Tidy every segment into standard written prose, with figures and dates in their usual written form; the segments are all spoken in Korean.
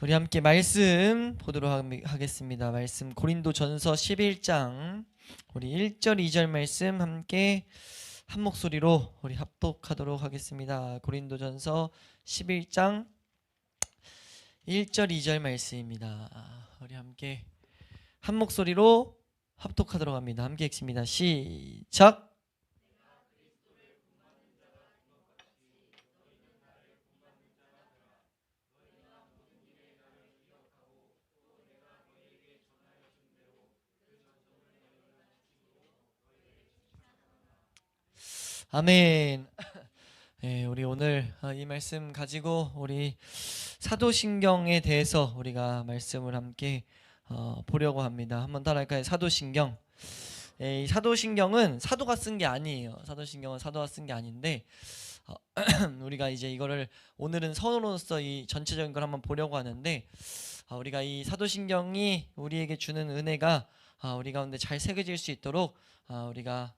우리 함께 말씀 보도록 하겠습니다. 말씀 고린도전서 11장 우리 1절 2절 말씀 함께 한 목소리로 우리 합독하도록 하겠습니다. 고린도전서 11장 1절 2절 말씀입니다. 우리 함께 한 목소리로 합독하도록 합니다. 함께 읽습니다. 시작. 아멘. 네, 우리 오늘 이 말씀 가지고 우리 사도신경에 대해서 우리가 말씀을 함께 보려고 합니다. 한번 따라할까요? 사도신경. 이 사도신경은 사도가 쓴 게 아니에요. 사도신경은 사도가 쓴 게 아닌데 우리가 이제 이거를 오늘은 서론으로서 이 전체적인 걸 한번 보려고 하는데 우리가 이 사도신경이 우리에게 주는 은혜가 우리 가운데 잘 새겨질 수 있도록 우리가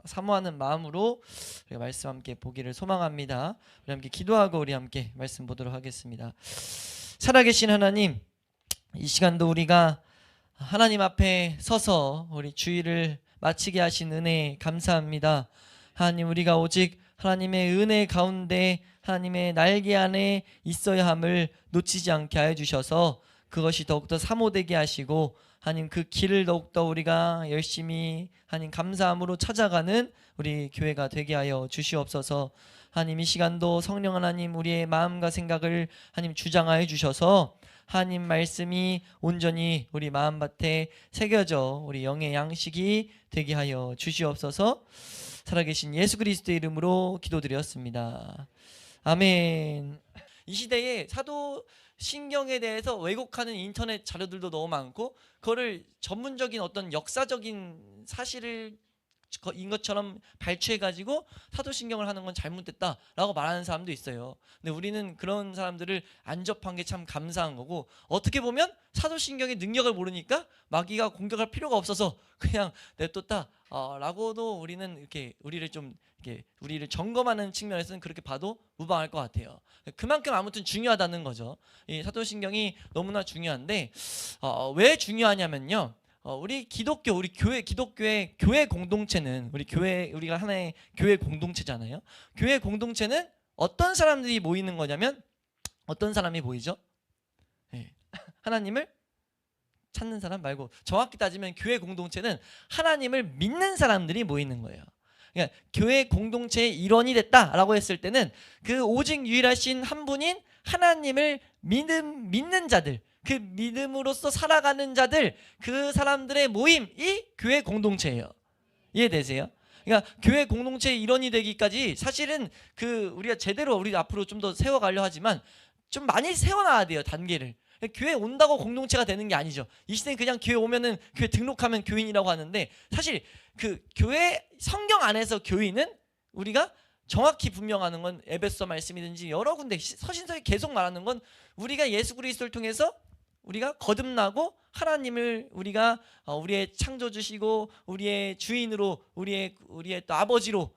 사모하는 마음으로 우리가 말씀 함께 보기를 소망합니다. 우리 함께 기도하고 우리 함께 말씀 보도록 하겠습니다. 살아계신 하나님, 이 시간도 우리가 하나님 앞에 서서 우리 주일을 마치게 하신 은혜 감사합니다. 하나님, 우리가 오직 하나님의 은혜 가운데 하나님의 날개 안에 있어야 함을 놓치지 않게 하여 주셔서 그것이 더욱더 사모되게 하시고 하나님 그 길을 더욱더 우리가 열심히 하나님 감사함으로 찾아가는 우리 교회가 되게 하여 주시옵소서. 하나님, 이 시간도 성령 하나님 우리의 마음과 생각을 하나님 주장하여 주셔서 하나님 말씀이 온전히 우리 마음밭에 새겨져 우리 영의 양식이 되게 하여 주시옵소서. 살아계신 예수 그리스도의 이름으로 기도드렸습니다. 아멘. 이 시대에 사도신경에 대해서 왜곡하는 인터넷 자료들도 너무 많고 그거를 전문적인 어떤 역사적인 사실을 인 것처럼 발췌해가지고 사도신경을 하는 건 잘못됐다라고 말하는 사람도 있어요. 근데 우리는 그런 사람들을 안 접한 게 참 감사한 거고, 어떻게 보면 사도신경의 능력을 모르니까 마귀가 공격할 필요가 없어서 그냥 냅뒀다 라고도 우리는 이렇게 우리를 점검하는 측면에서는 그렇게 봐도 무방할 것 같아요. 그만큼 아무튼 중요하다는 거죠. 이 사도신경이 너무나 중요한데 왜 중요하냐면요, 우리 기독교, 우리 교회, 기독교의 교회 공동체는 우리가 하나의 교회 공동체잖아요. 교회 공동체는 어떤 사람들이 모이는 거냐면, 어떤 사람이 모이죠? 네. 하나님을 찾는 사람 말고, 정확히 따지면 교회 공동체는 하나님을 믿는 사람들이 모이는 거예요. 그러니까 교회 공동체의 일원이 됐다라고 했을 때는 그 오직 유일하신 한 분인 하나님을 믿는 자들, 그 믿음으로써 살아가는 자들, 그 사람들의 모임이 교회 공동체예요. 이해되세요? 그러니까 교회 공동체의 일원이 되기까지 사실은 우리가 제대로 우리 앞으로 좀 더 세워가려 하지만 좀 많이 세워놔야 돼요, 단계를. 교회 온다고 공동체가 되는 게 아니죠. 이 시대는 그냥 교회 오면은 교회 등록하면 교인이라고 하는데, 사실 그 교회 성경 안에서 교인은 우리가 정확히 분명하는 건 에베소 말씀이든지 여러 군데 서신서에 계속 말하는 건 우리가 예수 그리스도를 통해서 우리가 거듭나고 하나님을 우리가 우리의 창조주시고 우리의 주인으로 우리의 또 아버지로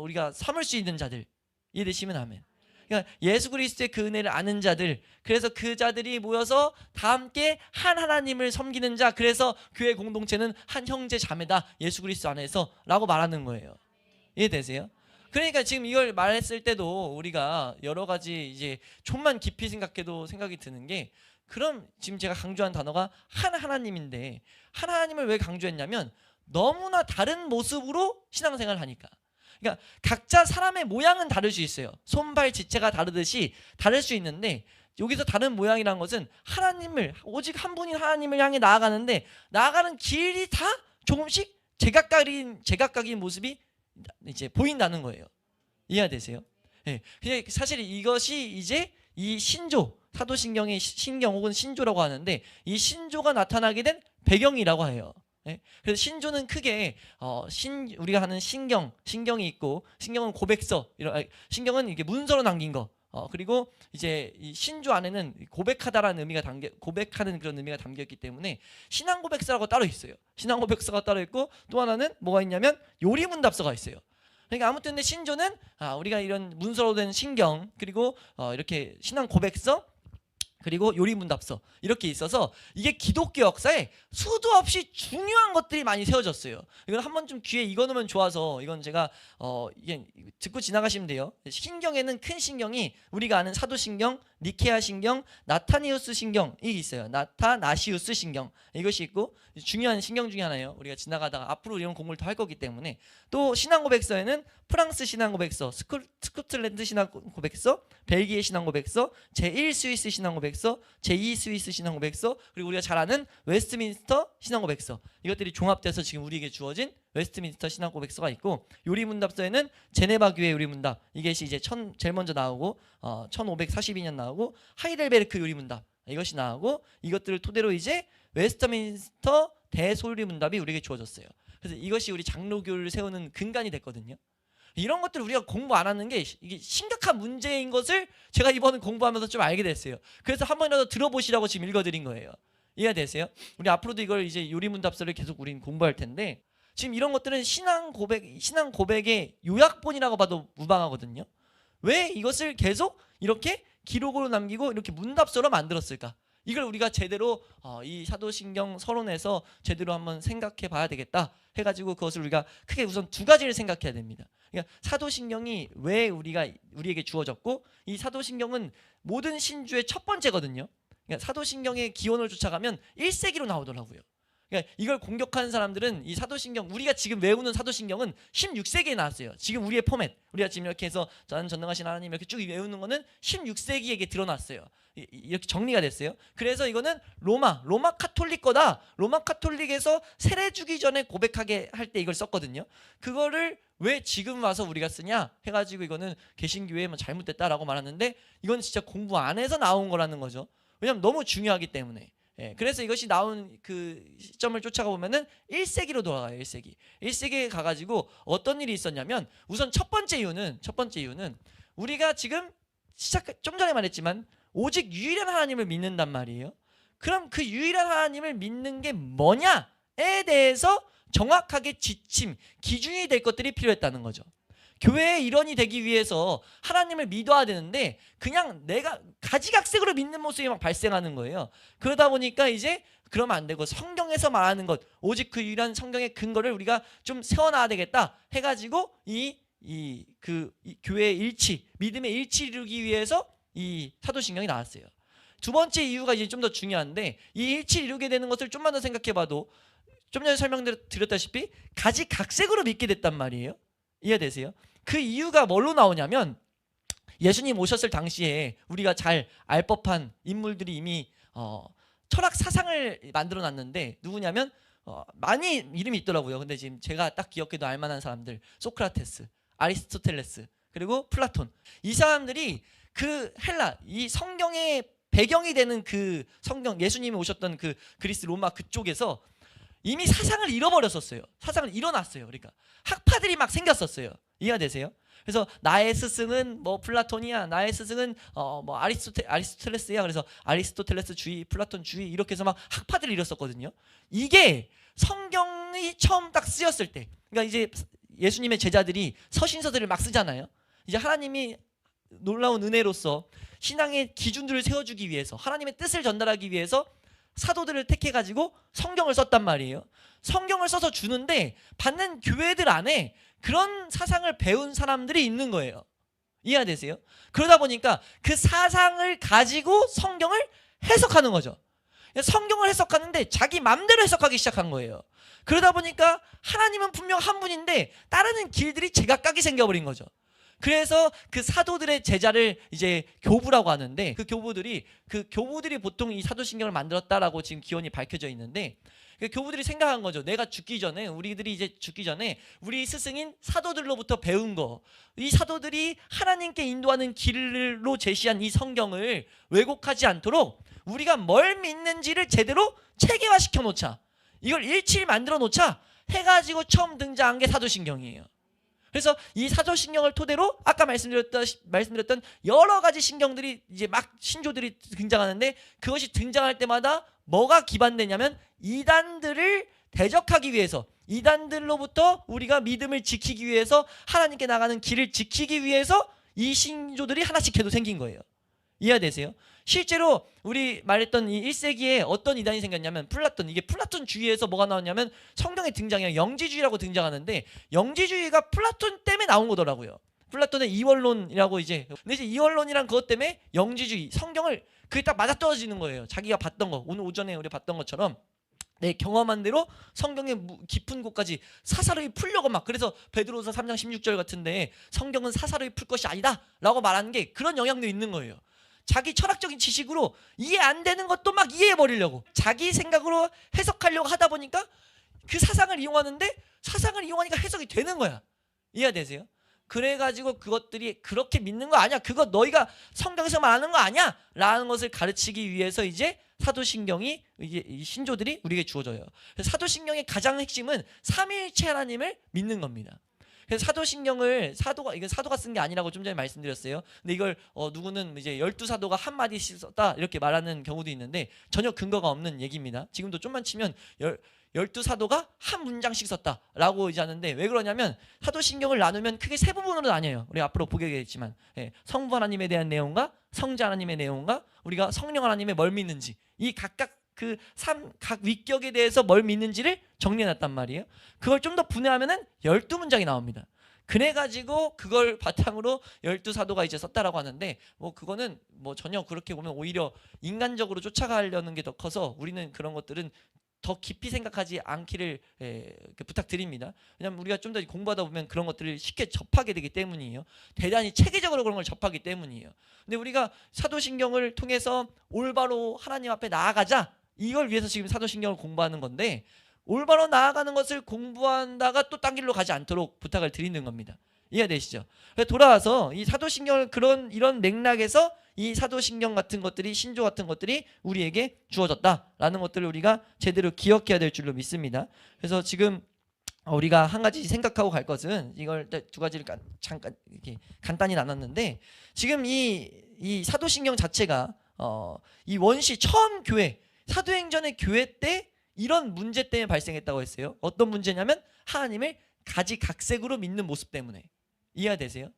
우리가 삼을 수 있는 자들, 이해되시면 아멘. 그러니까 예수 그리스도의 그 은혜를 아는 자들, 그래서 그 자들이 모여서 다 함께 한 하나님을 섬기는 자, 그래서 교회 공동체는 한 형제 자매다, 예수 그리스도 안에서 라고 말하는 거예요. 이해되세요? 그러니까 지금 이걸 말했을 때도 우리가 여러 가지 이제 좀만 깊이 생각해도 생각이 드는 게, 그럼 지금 제가 강조한 단어가 한 하나님인데, 한 하나님을 왜 강조했냐면 너무나 다른 모습으로 신앙생활을 하니까. 그러니까 각자 사람의 모양은 다를 수 있어요. 손발 지체가 다르듯이 다를 수 있는데, 여기서 다른 모양이라는 것은 하나님을, 오직 한 분인 하나님을 향해 나아가는데 나아가는 길이 다 조금씩 제각각인 모습이 이제 보인다는 거예요. 이해가 되세요? 네. 사실 이것이 이제 이 신조, 사도신경의 신경 혹은 신조라고 하는데, 이 신조가 나타나게 된 배경이라고 해요. 네? 그래서 신조는 크게 우리가 하는 신경이 있고, 신경은 고백서, 신경은 이게 문서로 남긴 거, 그리고 이제 이 신조 안에는 고백하다라는 의미가 고백하는 그런 의미가 담겨 있기 때문에 신앙 고백서라고 따로 있어요. 신앙 고백서가 따로 있고, 또 하나는 뭐가 있냐면 요리문답서가 있어요. 그러니까 아무튼 근데 신조는 우리가 이런 문서로 된 신경, 그리고 이렇게 신앙 고백서, 그리고 요리문답서 이렇게 있어서 이게 기독교 역사에 수도 없이 중요한 것들이 많이 세워졌어요. 이건 한번 좀 귀에 익어놓으면 좋아서 이건 제가 이게 듣고 지나가시면 돼요. 신경에는 큰 신경이 우리가 아는 사도신경, 니케아 신경, 나타니우스 신경 이게 있어요. 나타나시우스 신경 이것이 있고 중요한 신경 중에 하나예요. 우리가 지나가다가 앞으로 이런 공부를 더 할 거기 때문에 또 신앙고백서에는 프랑스 신앙고백서, 스코틀랜드 신앙고백서, 벨기에 신앙고백서, 제1 스위스 신앙고백서, 제2 스위스 신앙고백서, 그리고 우리가 잘 아는 웨스트민스터 신앙고백서 이것들이 종합돼서 지금 우리에게 주어진 웨스트민스터 신앙고백서가 있고 요리문답서에는 제네바 교회 요리문답 이것이 이제 제일 먼저 나오고 1542년 나오고 하이델베르크 요리문답 이것이 나오고 이것들을 토대로 이제 웨스트민스터 대소요리문답이 우리에게 주어졌어요. 그래서 이것이 우리 장로교를 세우는 근간이 됐거든요. 이런 것들 우리가 공부 안 하는 게 이게 심각한 문제인 것을 제가 이번에 공부하면서 좀 알게 됐어요. 그래서 한 번이라도 들어보시라고 지금 읽어드린 거예요. 이해가 되세요? 우리 앞으로도 이걸 이제 요리문답서를 계속 우린 공부할 텐데 지금 이런 것들은 신앙 고백의 요약본이라고 봐도 무방하거든요. 왜 이것을 계속 이렇게 기록으로 남기고 이렇게 문답서로 만들었을까? 이걸 우리가 제대로 이 사도신경 서론에서 제대로 한번 생각해 봐야 되겠다 해가지고 그것을 우리가 크게 우선 두 가지를 생각해야 됩니다. 그러니까 사도신경이 왜 우리에게 주어졌고 이 사도신경은 모든 신주의 첫 번째거든요. 그러니까 사도신경의 기원을 쫓아가면 1세기로 나오더라고요. 그러니까 이걸 공격하는 사람들은 이 사도신경 우리가 지금 외우는 사도신경은 16세기에 나왔어요. 지금 우리의 포맷 우리가 지금 이렇게 해서 전능하신 하나님 이렇게 쭉 외우는 거는 16세기에 드러났어요. 이렇게 정리가 됐어요. 그래서 이거는 로마 카톨릭 거다. 로마 카톨릭에서 세례 주기 전에 고백하게 할 때 이걸 썼거든요. 그거를 왜 지금 와서 우리가 쓰냐 해가지고 이거는 개신교에 뭐 잘못됐다라고 말하는데 이건 진짜 공부 안 해서 나온 거라는 거죠. 왜냐면 너무 중요하기 때문에. 그래서 이것이 나온 그 시점을 쫓아가 보면은 1세기로 돌아가요. 1세기에 가가지고 어떤 일이 있었냐면 우선 첫 번째 이유는 우리가 지금 좀 전에 말했지만 오직 유일한 하나님을 믿는단 말이에요. 그럼 그 유일한 하나님을 믿는 게 뭐냐에 대해서 정확하게 지침, 기준이 될 것들이 필요했다는 거죠. 교회의 일원이 되기 위해서 하나님을 믿어야 되는데 그냥 내가 가지각색으로 믿는 모습이 막 발생하는 거예요. 그러다 보니까 이제 그러면 안 되고 성경에서 말하는 것 오직 그 유일한 성경의 근거를 우리가 좀 세워놔야 되겠다 해가지고 이 교회의 일치, 믿음의 일치를 이루기 위해서 이 사도신경이 나왔어요. 두 번째 이유가 이제 좀 더 중요한데 이 일치를 이루게 되는 것을 좀만 더 생각해봐도 좀 전에 설명드렸다시피 가지각색으로 믿게 됐단 말이에요. 이해되세요? 그 이유가 뭘로 나오냐면 예수님 오셨을 당시에 우리가 잘 알 법한 인물들이 이미 철학 사상을 만들어 놨는데 누구냐면 많이 이름이 있더라고요. 근데 지금 제가 딱 기억해도 알만한 사람들 소크라테스, 아리스토텔레스 그리고 플라톤 이 사람들이 그 헬라 이 성경의 배경이 되는 그 성경 예수님이 오셨던 그 그리스 로마 그쪽에서 이미 사상을 잃어버렸었어요. 사상을 잃어놨어요. 그러니까 학파들이 막 생겼었어요. 이해가 되세요? 그래서 나의 스승은 뭐 플라톤이야. 나의 스승은 뭐 아리스토텔레스야. 그래서 아리스토텔레스주의, 플라톤주의 이렇게 해서 막 학파들을 잃었었거든요. 이게 성경이 처음 딱 쓰였을 때, 그러니까 이제 예수님의 제자들이 서신서들을 막 쓰잖아요. 이제 하나님이 놀라운 은혜로서 신앙의 기준들을 세워주기 위해서 하나님의 뜻을 전달하기 위해서 사도들을 택해가지고 성경을 썼단 말이에요. 성경을 써서 주는데 받는 교회들 안에 그런 사상을 배운 사람들이 있는 거예요. 이해가 되세요? 그러다 보니까 그 사상을 가지고 성경을 해석하는 거죠. 성경을 해석하는데 자기 맘대로 해석하기 시작한 거예요. 그러다 보니까 하나님은 분명 한 분인데 따르는 길들이 제각각이 생겨버린 거죠. 그래서 그 사도들의 제자를 이제 교부라고 하는데 그 교부들이 보통 이 사도신경을 만들었다라고 지금 기원이 밝혀져 있는데 그 교부들이 생각한 거죠. 내가 죽기 전에 우리들이 이제 죽기 전에 우리 스승인 사도들로부터 배운 거, 이 사도들이 하나님께 인도하는 길로 제시한 이 성경을 왜곡하지 않도록 우리가 뭘 믿는지를 제대로 체계화시켜 놓자. 이걸 일치를 만들어 놓자 해가지고 처음 등장한 게 사도신경이에요. 그래서 이 사도신경을 토대로 아까 말씀드렸던 여러 가지 신경들이 이제 막 신조들이 등장하는데 그것이 등장할 때마다 뭐가 기반되냐면 이단들을 대적하기 위해서 이단들로부터 우리가 믿음을 지키기 위해서 하나님께 나가는 길을 지키기 위해서 이 신조들이 하나씩 계속 생긴 거예요. 이해되세요? 실제로 우리 말했던 이 1세기에 어떤 이단이 생겼냐면 플라톤. 이게 플라톤주의에서 뭐가 나왔냐면 성경에 등장해요. 영지주의라고 등장하는데 영지주의가 플라톤 때문에 나온 거더라고요. 플라톤의 이원론이라고 근데 이제 이원론이란 그것 때문에 영지주의, 성경을 그게 딱 맞아떨어지는 거예요. 자기가 봤던 거, 오늘 오전에 우리 봤던 것처럼 내 경험한 대로 성경의 깊은 곳까지 사사로이 풀려고 막, 그래서 베드로서 3장 16절 같은데 성경은 사사로이 풀 것이 아니다 라고 말하는 게 그런 영향도 있는 거예요. 자기 철학적인 지식으로 이해 안 되는 것도 막 이해해 버리려고, 자기 생각으로 해석하려고 하다 보니까 그 사상을 이용하는데 사상을 이용하니까 해석이 되는 거야. 이해되세요? 그래가지고 그것들이 그렇게 믿는 거 아니야, 그거 너희가 성경에서 말하는 거 아니야 라는 것을 가르치기 위해서 이제 사도신경이 이게 신조들이 우리에게 주어져요. 그래서 사도신경의 가장 핵심은 삼위일체 하나님을 믿는 겁니다. 그래서 사도신경을 이건 사도가 쓴 게 아니라고 좀 전에 말씀드렸어요. 근데 이걸 누구는 이제 12사도가 한 마디씩 썼다 이렇게 말하는 경우도 있는데 전혀 근거가 없는 얘기입니다. 지금도 좀만 치면 12사도가 한 문장씩 썼다라고 이제 하는데, 왜 그러냐면 사도신경을 나누면 크게 세 부분으로 나뉘어요. 우리 앞으로 보게 되겠지만 성부 하나님에 대한 내용과 성자 하나님의 내용과 우리가 성령 하나님의 뭘 믿는지, 이 각각 각 위격에 대해서 뭘 믿는지를 정리해놨단 말이에요. 그걸 좀 더 분해하면은 12문장이 나옵니다. 그래가지고 그걸 바탕으로 12사도가 이제 썼다라고 하는데, 뭐 그거는 뭐 전혀 그렇게 보면 오히려 인간적으로 쫓아가려는 게 더 커서 우리는 그런 것들은 더 깊이 생각하지 않기를 부탁드립니다. 왜냐하면 우리가 좀 더 공부하다 보면 그런 것들을 쉽게 접하게 되기 때문이에요. 대단히 체계적으로 그런 걸 접하기 때문이에요. 근데 우리가 사도신경을 통해서 올바로 하나님 앞에 나아가자, 이걸 위해서 지금 사도신경을 공부하는 건데, 올바로 나아가는 것을 공부한다가 또 딴 길로 가지 않도록 부탁을 드리는 겁니다. 이해되시죠? 그래서 돌아와서 이 사도신경을 이런 맥락에서 이 사도신경 같은 것들이, 신조 같은 것들이 우리에게 주어졌다라는 것들을 우리가 제대로 기억해야 될 줄로 믿습니다. 그래서 지금 우리가 한 가지 생각하고 갈 것은, 이걸 두 가지를 잠깐 이렇게 간단히 나눴는데, 지금 이 사도신경 자체가 이 원시 처음 교회, 사도행전의 교회 때 이런 문제 때문에 발생했다고 했어요. 어떤 문제냐면 하나님을 가지각색으로 믿는 모습 때문에. 이해되세요?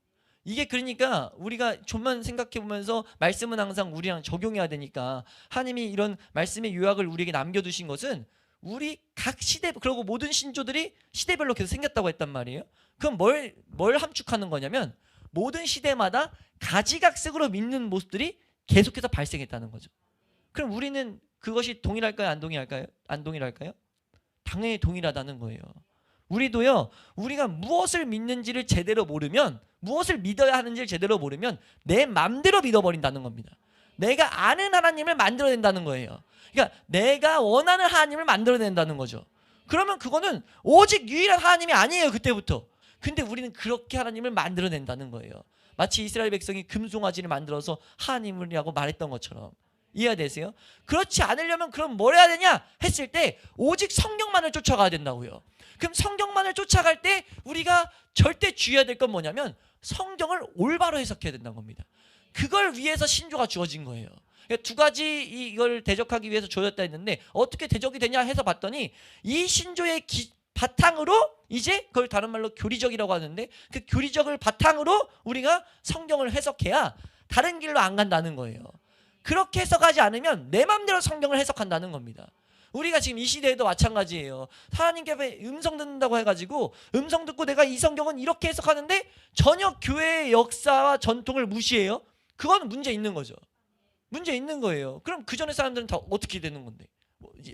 이게 그러니까 우리가 좀만 생각해 보면서 말씀은 항상 우리랑 적용해야 되니까, 하나님이 이런 말씀의 요약을 우리에게 남겨두신 것은 우리 각 시대, 그리고 모든 신조들이 시대별로 계속 생겼다고 했단 말이에요. 그럼 뭘 함축하는 거냐면 모든 시대마다 가지각색으로 믿는 모습들이 계속해서 발생했다는 거죠. 그럼 우리는 그것이 동일할까요? 안 동일할까요? 당연히 동일하다는 거예요. 우리도요, 우리가 무엇을 믿는지를 제대로 모르면, 무엇을 믿어야 하는지를 제대로 모르면 내 맘대로 믿어버린다는 겁니다. 내가 아는 하나님을 만들어낸다는 거예요. 그러니까 내가 원하는 하나님을 만들어낸다는 거죠. 그러면 그거는 오직 유일한 하나님이 아니에요, 그때부터. 근데 우리는 그렇게 하나님을 만들어낸다는 거예요. 마치 이스라엘 백성이 금송아지를 만들어서 하나님이라고 말했던 것처럼. 이해되세요? 그렇지 않으려면 그럼 뭘 해야 되냐 했을 때 오직 성경만을 쫓아가야 된다고요. 그럼 성경만을 쫓아갈 때 우리가 절대 주의해야 될 건 뭐냐면 성경을 올바로 해석해야 된다는 겁니다. 그걸 위해서 신조가 주어진 거예요. 그러니까 두 가지 이걸 대적하기 위해서 주어졌다 했는데, 어떻게 대적이 되냐 해서 봤더니 이 신조의 바탕으로 이제 그걸 다른 말로 교리적이라고 하는데, 그 교리적을 바탕으로 우리가 성경을 해석해야 다른 길로 안 간다는 거예요. 그렇게 해석하지 않으면 내 맘대로 성경을 해석한다는 겁니다. 우리가 지금 이 시대에도 마찬가지예요. 하나님께 음성 듣는다고 해가지고 음성 듣고 내가 이 성경은 이렇게 해석하는데 전혀 교회의 역사와 전통을 무시해요. 그건 문제 있는 거죠. 문제 있는 거예요. 그럼 그 전에 사람들은 다 어떻게 되는 건데?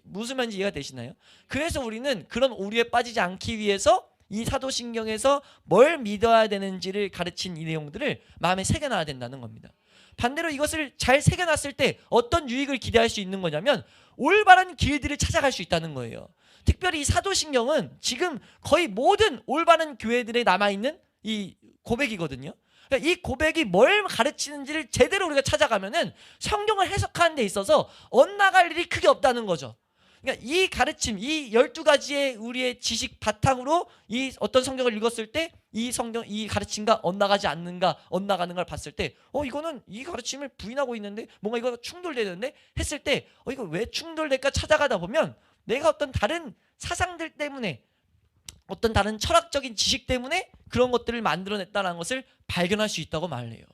무슨 말인지 이해가 되시나요? 그래서 우리는 그런 오류에 빠지지 않기 위해서 이 사도신경에서 뭘 믿어야 되는지를 가르친 이 내용들을 마음에 새겨놔야 된다는 겁니다. 반대로 이것을 잘 새겨놨을 때 어떤 유익을 기대할 수 있는 거냐면 올바른 길들을 찾아갈 수 있다는 거예요. 특별히 이 사도신경은 지금 거의 모든 올바른 교회들에 남아있는 이 고백이거든요. 그러니까 이 고백이 뭘 가르치는지를 제대로 우리가 찾아가면은 성경을 해석하는 데 있어서 엇나갈 일이 크게 없다는 거죠. 그러니까 이 가르침, 이 12가지의 우리의 지식 바탕으로 이 어떤 성경을 읽었을 때 이 성경, 이 가르침과 엇나가지 않는가, 엇나가는 걸 봤을 때 이거는 이 가르침을 부인하고 있는데 뭔가 이거 충돌되는데 했을 때 이거 왜 충돌될까 찾아가다 보면 내가 어떤 다른 사상들 때문에, 어떤 다른 철학적인 지식 때문에 그런 것들을 만들어냈다는 것을 발견할 수 있다고 말해요.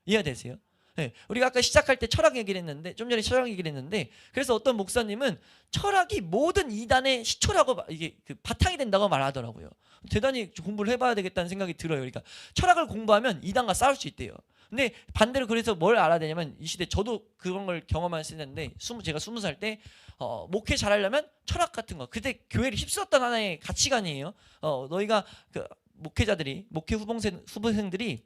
이해되세요? 네, 우리가 아까 시작할 때 철학 얘기를 했는데, 좀 전에 철학 얘기를 했는데, 그래서 어떤 목사님은 철학이 모든 이단의 시초라고 이게 그 바탕이 된다고 말하더라고요. 대단히 공부를 해봐야 되겠다는 생각이 들어요. 그러니까 철학을 공부하면 이단과 싸울 수 있대요. 근데 반대로 그래서 뭘 알아야 되냐면, 이 시대 저도 그런 걸 경험할 수 있는데, 제가 20살 때 목회 잘하려면 철학 같은 거, 그때 교회를 휩쓸었던 하나의 가치관이에요. 너희가 그 목회자들이, 목회 후보생들이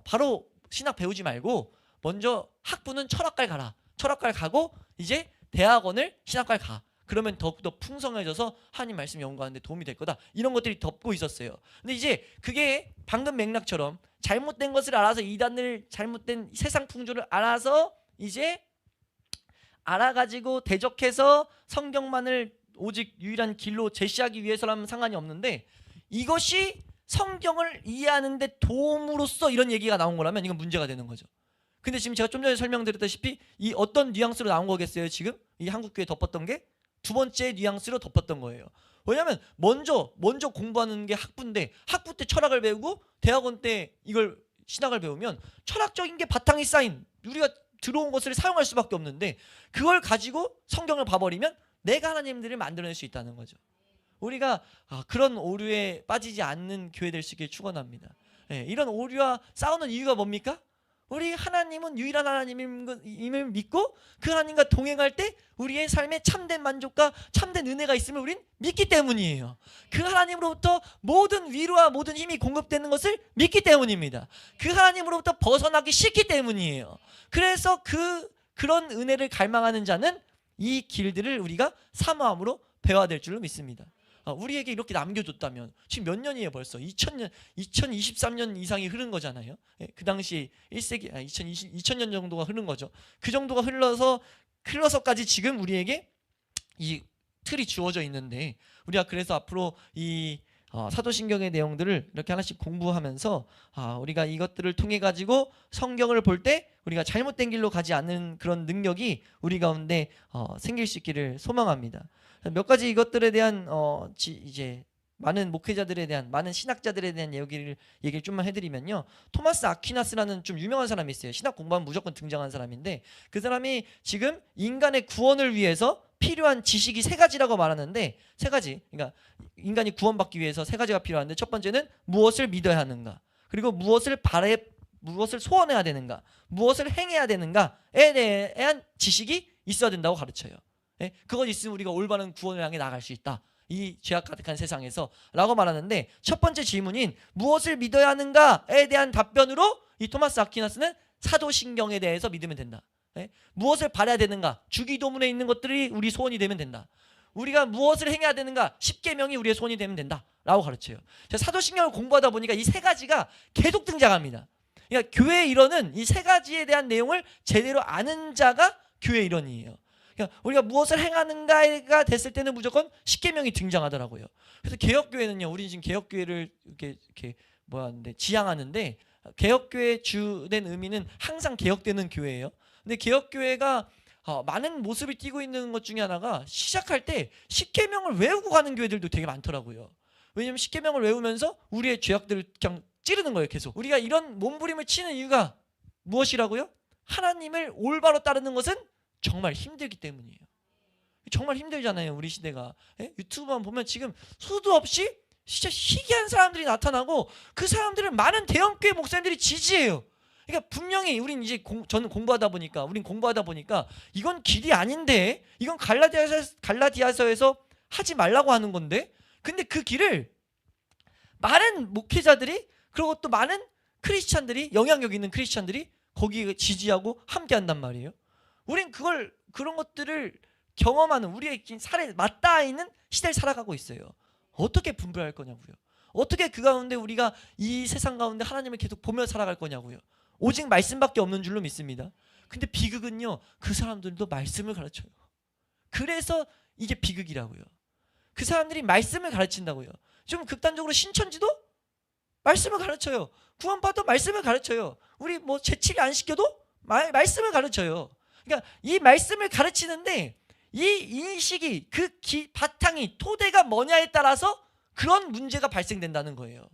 바로 신학 배우지 말고 먼저 학부는 철학과를 가라. 철학과를 가고 이제 대학원을 신학과를 가. 그러면 더욱더 풍성해져서 하나님 말씀 연구하는데 도움이 될 거다. 이런 것들이 덮고 있었어요. 근데 이제 그게 방금 맥락처럼 잘못된 것을 알아서, 이단을 잘못된 세상 풍조를 알아서 이제 알아가지고 대적해서 성경만을 오직 유일한 길로 제시하기 위해서라면 상관이 없는데, 이것이 성경을 이해하는 데 도움으로써 이런 얘기가 나온 거라면 이건 문제가 되는 거죠. 근데 지금 제가 좀 전에 설명드렸다시피 이 어떤 뉘앙스로 나온 거겠어요? 지금 이 한국교회 덮었던 게 두 번째 뉘앙스로 덮었던 거예요. 왜냐하면 먼저 공부하는 게 학부인데, 학부 때 철학을 배우고 대학원 때 이걸 신학을 배우면 철학적인 게 바탕이 쌓인, 우리가 들어온 것을 사용할 수밖에 없는데, 그걸 가지고 성경을 봐버리면 내가 하나님들을 만들어낼 수 있다는 거죠. 우리가 그런 오류에 빠지지 않는 교회 될 수 있길 축원합니다. 이런 오류와 싸우는 이유가 뭡니까? 우리 하나님은 유일한 하나님임을 믿고 그 하나님과 동행할 때 우리의 삶에 참된 만족과 참된 은혜가 있음을 우린 믿기 때문이에요. 그 하나님으로부터 모든 위로와 모든 힘이 공급되는 것을 믿기 때문입니다. 그 하나님으로부터 벗어나기 싫기 때문이에요. 그래서 그런 은혜를 갈망하는 자는 이 길들을 우리가 사모함으로 배워야 될 줄로 믿습니다. 우리에게 이렇게 남겨줬다면, 지금 몇 년이에요? 벌써 2000년, 2023년 이상이 흐른 거잖아요. 그 당시 1세기 2000년 정도가 흐른 거죠. 그 정도가 흘러서까지 지금 우리에게 이 틀이 주어져 있는데, 우리가 그래서 앞으로 이 사도신경의 내용들을 이렇게 하나씩 공부하면서 우리가 이것들을 통해 가지고 성경을 볼 때 우리가 잘못된 길로 가지 않는 그런 능력이 우리 가운데 생길 수 있기를 소망합니다. 몇 가지 이것들에 대한 이제 많은 목회자들에 대한, 많은 신학자들에 대한 얘기를 좀만 해드리면요, 토마스 아퀴나스라는 좀 유명한 사람이 있어요. 신학 공부하면 무조건 등장한 사람인데, 그 사람이 지금 인간의 구원을 위해서 필요한 지식이 세 가지라고 말하는데, 세 가지, 그러니까 인간이 구원받기 위해서 세 가지가 필요한데, 첫 번째는 무엇을 믿어야 하는가, 그리고 무엇을 소원해야 되는가, 무엇을 행해야 되는가에 대한 지식이 있어야 된다고 가르쳐요. 그것 있으면 우리가 올바른 구원을 향해 나갈 수 있다, 이 죄악 가득한 세상에서 라고 말하는데, 첫 번째 질문인 무엇을 믿어야 하는가에 대한 답변으로 이 토마스 아퀴나스는 사도신경에 대해서 믿으면 된다. 무엇을 바라야 되는가, 주기도문에 있는 것들이 우리 소원이 되면 된다. 우리가 무엇을 행해야 되는가, 십계명이 우리의 소원이 되면 된다 라고 가르쳐요. 제가 사도신경을 공부하다 보니까 이 세 가지가 계속 등장합니다. 그러니까 교회의 일원은 이 세 가지에 대한 내용을 제대로 아는 자가 교회의 일원이에요. 그러니까 우리가 무엇을 행하는가가 됐을 때는 무조건 십계명이 등장하더라고요. 그래서 개혁교회는요, 우리 지금 개혁교회를 이렇게 지향하는데, 개혁교회의 주된 의미는 항상 개혁되는 교회예요. 근데 개혁교회가 많은 모습을 띠고 있는 것 중에 하나가, 시작할 때 십계명을 외우고 가는 교회들도 되게 많더라고요. 왜냐하면 십계명을 외우면서 우리의 죄악들을 그냥 찌르는 거예요. 계속 우리가 이런 몸부림을 치는 이유가 무엇이라고요? 하나님을 올바로 따르는 것은 정말 힘들기 때문이에요. 정말 힘들잖아요, 우리 시대가. 유튜브만 보면 지금 수도 없이 진짜 희귀한 사람들이 나타나고, 그 사람들을 많은 대형교회 목사님들이 지지해요. 그러니까 분명히 저는 공부하다 보니까 이건 길이 아닌데, 이건 갈라디아서에서 하지 말라고 하는 건데, 근데 그 길을 많은 목회자들이, 그리고 또 많은 크리스찬들이, 영향력 있는 크리스찬들이 거기에 지지하고 함께 한단 말이에요. 우린 그런 것들을 경험하는, 우리의 살에 맞닿아 있는 시대를 살아가고 있어요. 어떻게 분별할 거냐고요. 어떻게 그 가운데 우리가 이 세상 가운데 하나님을 계속 보며 살아갈 거냐고요. 오직 말씀밖에 없는 줄로 믿습니다. 근데 비극은요, 그 사람들도 말씀을 가르쳐요. 그래서 이게 비극이라고요. 그 사람들이 말씀을 가르친다고요. 좀 극단적으로 신천지도 말씀을 가르쳐요. 구원받도 말씀을 가르쳐요. 우리 재치를 안 시켜도 말씀을 가르쳐요. 그러니까 이 말씀을 가르치는데, 이 인식이, 바탕이, 토대가 뭐냐에 따라서 그런 문제가 발생된다는 거예요.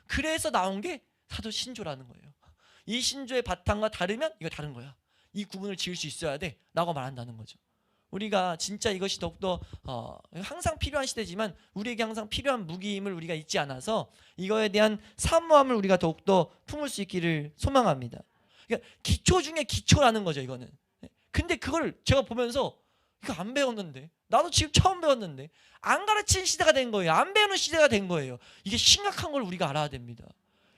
그래서 나온 게 사도신조라는 거예요. 이 신조의 바탕과 다르면 이거 다른 거야. 이 구분을 지을 수 있어야 돼 라고 말한다는 거죠. 우리가 진짜 이것이 더욱더 항상 필요한 시대지만 우리에게 항상 필요한 무기임을 우리가 잊지 않아서 이거에 대한 사모함을 우리가 더욱더 품을 수 있기를 소망합니다. 그러니까 기초 중에 기초라는 거죠 이거는. 근데 그걸 제가 보면서 이거 안 배웠는데, 나도 지금 처음 배웠는데, 안 가르치는 시대가 된 거예요. 안 배우는 시대가 된 거예요. 이게 심각한 걸 우리가 알아야 됩니다.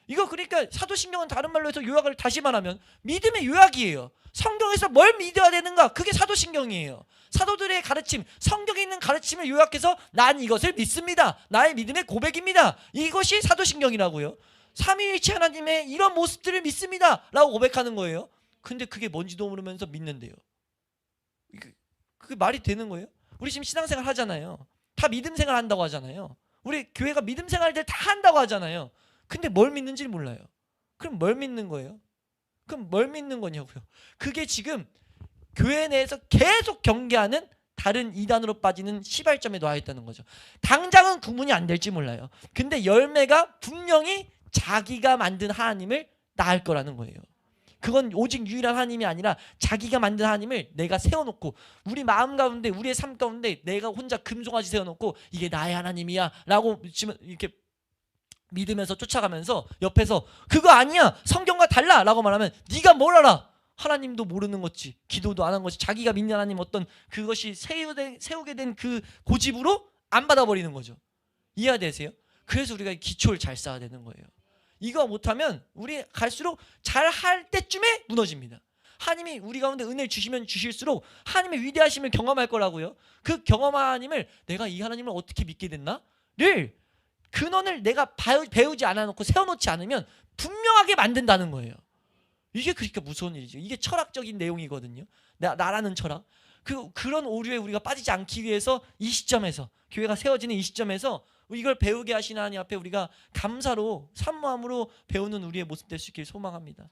이거 그러니까 사도신경은 다른 말로 해서 요약을 다시 말하면 믿음의 요약이에요. 성경에서 뭘 믿어야 되는가? 그게 사도신경이에요. 사도들의 가르침, 성경에 있는 가르침을 요약해서 난 이것을 믿습니다. 나의 믿음의 고백입니다. 이것이 사도신경이라고요. 삼위일체 하나님의 이런 모습들을 믿습니다 라고 고백하는 거예요. 근데 그게 뭔지도 모르면서 믿는데요. 그게 말이 되는 거예요? 우리 지금 신앙생활 하잖아요. 다 믿음생활 한다고 하잖아요. 우리 교회가 믿음생활들 다 한다고 하잖아요. 근데 뭘 믿는지 몰라요. 그럼 뭘 믿는 거예요? 그럼 뭘 믿는 거냐고요. 그게 지금 교회 내에서 계속 경계하는 다른 이단으로 빠지는 시발점에 놓여 있다는 거죠. 당장은 구분이 안 될지 몰라요. 근데 열매가 분명히 자기가 만든 하나님을 낳을 거라는 거예요. 그건 오직 유일한 하나님이 아니라 자기가 만든 하나님을 내가 세워놓고 우리 마음 가운데 우리의 삶 가운데 내가 혼자 금송아지 세워놓고 이게 나의 하나님이야 라고 이렇게 믿으면서 쫓아가면서 옆에서 그거 아니야 성경과 달라 라고 말하면 네가 뭘 알아? 하나님도 모르는 거지, 기도도 안 한 거지, 자기가 믿는 하나님 어떤 그것이 세우게 된 그 고집으로 안 받아버리는 거죠. 이해되세요? 그래서 우리가 기초를 잘 쌓아야 되는 거예요. 이거 못하면 우리 갈수록 잘할 때쯤에 무너집니다. 하나님이 우리 가운데 은혜를 주시면 주실수록 하나님의 위대하심을 경험할 거라고요. 그 경험한 하나님을 내가 이 하나님을 어떻게 믿게 됐나를 근원을 내가 배우지 않아놓고 세워놓지 않으면 분명하게 만든다는 거예요. 이게 그러니까 무서운 일이죠. 이게 철학적인 내용이거든요. 나라는 철학. 그런 오류에 우리가 빠지지 않기 위해서 이 시점에서 교회가 세워지는 이 시점에서 이걸 배우게 하시는 하나님 앞에 우리가 감사로 산모함으로 배우는 우리의 모습 될 수 있기를 소망합니다.